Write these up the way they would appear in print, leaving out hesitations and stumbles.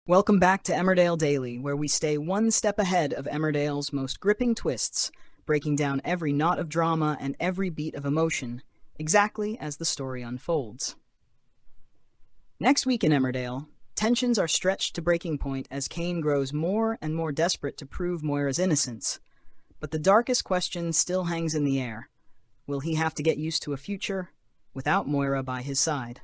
Welcome back to Emmerdale Daily, where we stay one step ahead of Emmerdale's most gripping twists, breaking down every knot of drama and every beat of emotion, exactly as the story unfolds. Next week in Emmerdale, tensions are stretched to breaking point as Kane grows more and more desperate to prove Moira's innocence. But the darkest question still hangs in the air. Will he have to get used to a future without Moira by his side?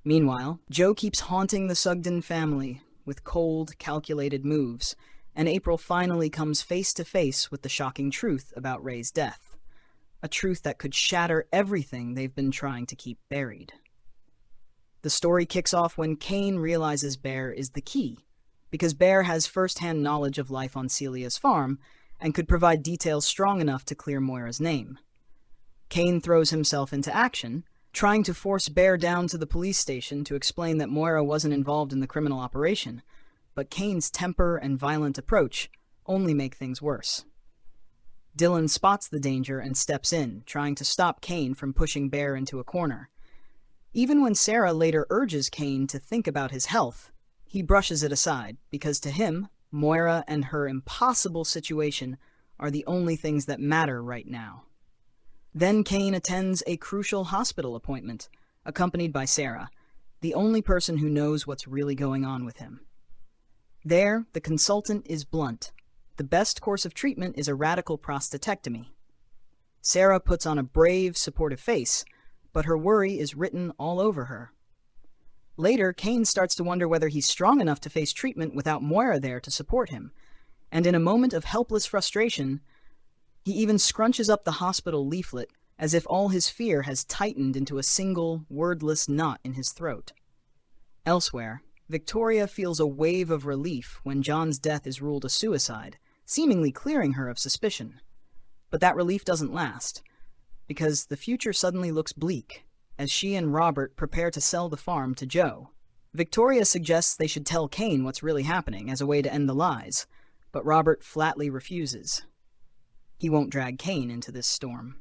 Meanwhile, Joe keeps haunting the Sugden family with cold, calculated moves, and April finally comes face to face with the shocking truth about Ray's death. A truth that could shatter everything they've been trying to keep buried. The story kicks off when Kane realizes Bear is the key, because Bear has first-hand knowledge of life on Celia's farm and could provide details strong enough to clear Moira's name. Kane throws himself into action, trying to force Bear down to the police station to explain that Moira wasn't involved in the criminal operation, but Kane's temper and violent approach only make things worse. Dylan spots the danger and steps in, trying to stop Kane from pushing Bear into a corner. Even when Sarah later urges Kane to think about his health, he brushes it aside, because to him, Moira and her impossible situation are the only things that matter right now. Then Kane attends a crucial hospital appointment, accompanied by Sarah, the only person who knows what's really going on with him. There, the consultant is blunt. The best course of treatment is a radical prostatectomy. Sarah puts on a brave, supportive face, but her worry is written all over her. Later, Kane starts to wonder whether he's strong enough to face treatment without Moira there to support him, and in a moment of helpless frustration, he even scrunches up the hospital leaflet as if all his fear has tightened into a single, wordless knot in his throat. Elsewhere, Victoria feels a wave of relief when John's death is ruled a suicide, seemingly clearing her of suspicion. But that relief doesn't last, because the future suddenly looks bleak as she and Robert prepare to sell the farm to Joe. Victoria suggests they should tell Kane what's really happening as a way to end the lies, but Robert flatly refuses. He won't drag Kane into this storm.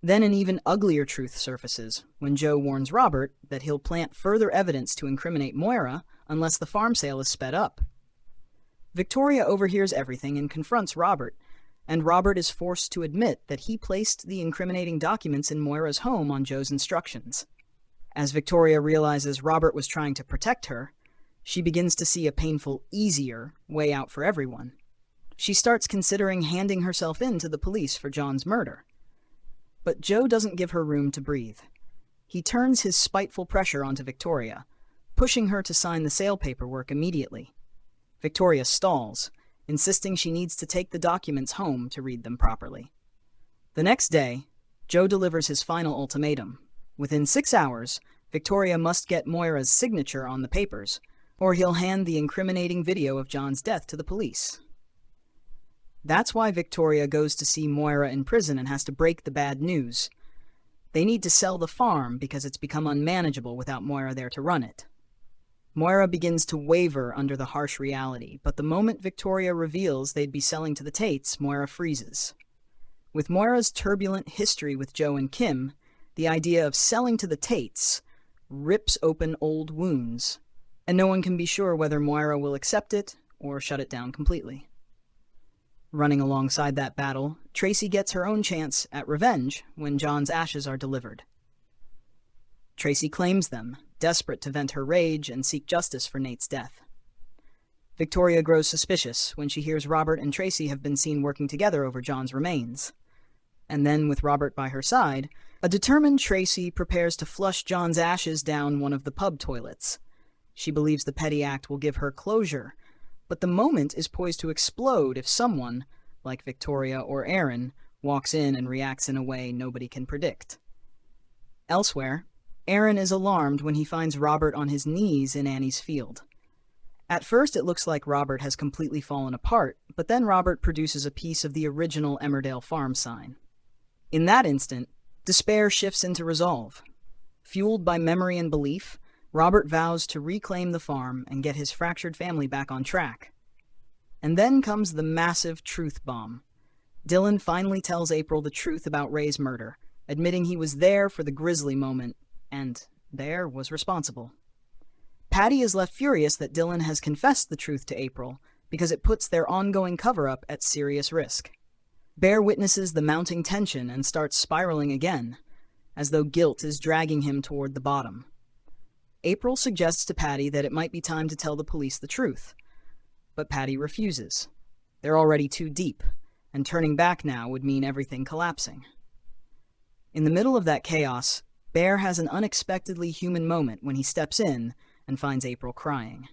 Then an even uglier truth surfaces when Joe warns Robert that he'll plant further evidence to incriminate Moira unless the farm sale is sped up. Victoria overhears everything and confronts Robert, and Robert is forced to admit that he placed the incriminating documents in Moira's home on Joe's instructions. As Victoria realizes Robert was trying to protect her, she begins to see a painful, easier way out for everyone. She starts considering handing herself in to the police for John's murder. But Joe doesn't give her room to breathe. He turns his spiteful pressure onto Victoria, pushing her to sign the sale paperwork immediately. Victoria stalls, insisting she needs to take the documents home to read them properly. The next day, Joe delivers his final ultimatum. Within 6 hours, Victoria must get Moira's signature on the papers, or he'll hand the incriminating video of John's death to the police. That's why Victoria goes to see Moira in prison and has to break the bad news. They need to sell the farm because it's become unmanageable without Moira there to run it. Moira begins to waver under the harsh reality, but the moment Victoria reveals they'd be selling to the Tates, Moira freezes. With Moira's turbulent history with Joe and Kim, the idea of selling to the Tates rips open old wounds, and no one can be sure whether Moira will accept it or shut it down completely. Running alongside that battle, Tracy gets her own chance at revenge when John's ashes are delivered. Tracy claims them, desperate to vent her rage and seek justice for Nate's death. Victoria grows suspicious when she hears Robert and Tracy have been seen working together over John's remains. And then, with Robert by her side, a determined Tracy prepares to flush John's ashes down one of the pub toilets. She believes the petty act will give her closure, but the moment is poised to explode if someone, like Victoria or Aaron, walks in and reacts in a way nobody can predict. Elsewhere, Aaron is alarmed when he finds Robert on his knees in Annie's field. At first it looks like Robert has completely fallen apart, but then Robert produces a piece of the original Emmerdale farm sign. In that instant, despair shifts into resolve. Fueled by memory and belief, Robert vows to reclaim the farm and get his fractured family back on track. And then comes the massive truth bomb. Dylan finally tells April the truth about Ray's murder, admitting he was there for the grisly moment, and there was responsible. Patty is left furious that Dylan has confessed the truth to April because it puts their ongoing cover-up at serious risk. Bear witnesses the mounting tension and starts spiraling again, as though guilt is dragging him toward the bottom. April suggests to Patty that it might be time to tell the police the truth, but Patty refuses. They're already too deep, and turning back now would mean everything collapsing. In the middle of that chaos, Bear has an unexpectedly human moment when he steps in and finds April crying.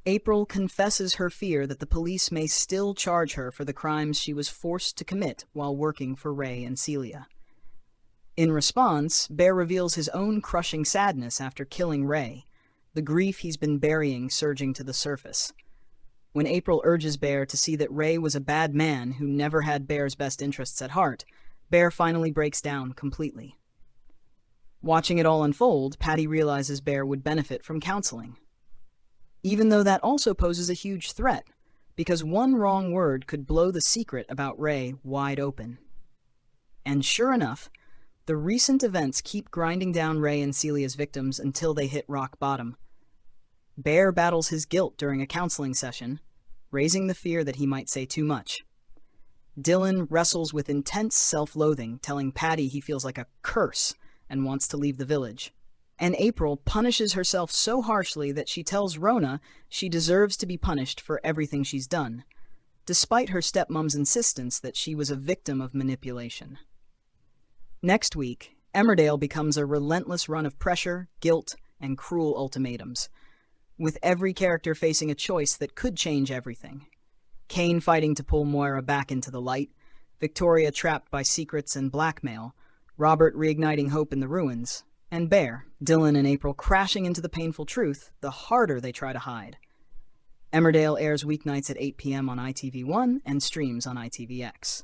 April confesses her fear that the police may still charge her for the crimes she was forced to commit while working for Ray and Celia. In response, Bear reveals his own crushing sadness after killing Ray, the grief he's been burying surging to the surface. When April urges Bear to see that Ray was a bad man who never had Bear's best interests at heart, Bear finally breaks down completely. Watching it all unfold, Patty realizes Bear would benefit from counseling. Even though that also poses a huge threat, because one wrong word could blow the secret about Ray wide open. And sure enough, the recent events keep grinding down Ray and Celia's victims until they hit rock bottom. Bear battles his guilt during a counseling session, raising the fear that he might say too much. Dylan wrestles with intense self-loathing, telling Patty he feels like a curse and wants to leave the village. And April punishes herself so harshly that she tells Rona she deserves to be punished for everything she's done, despite her stepmom's insistence that she was a victim of manipulation. Next week, Emmerdale becomes a relentless run of pressure, guilt, and cruel ultimatums, with every character facing a choice that could change everything. Kane fighting to pull Moira back into the light, Victoria trapped by secrets and blackmail, Robert reigniting hope in the ruins, and Bear, Dylan and April crashing into the painful truth the harder they try to hide. Emmerdale airs weeknights at 8 p.m. on ITV1 and streams on ITVX.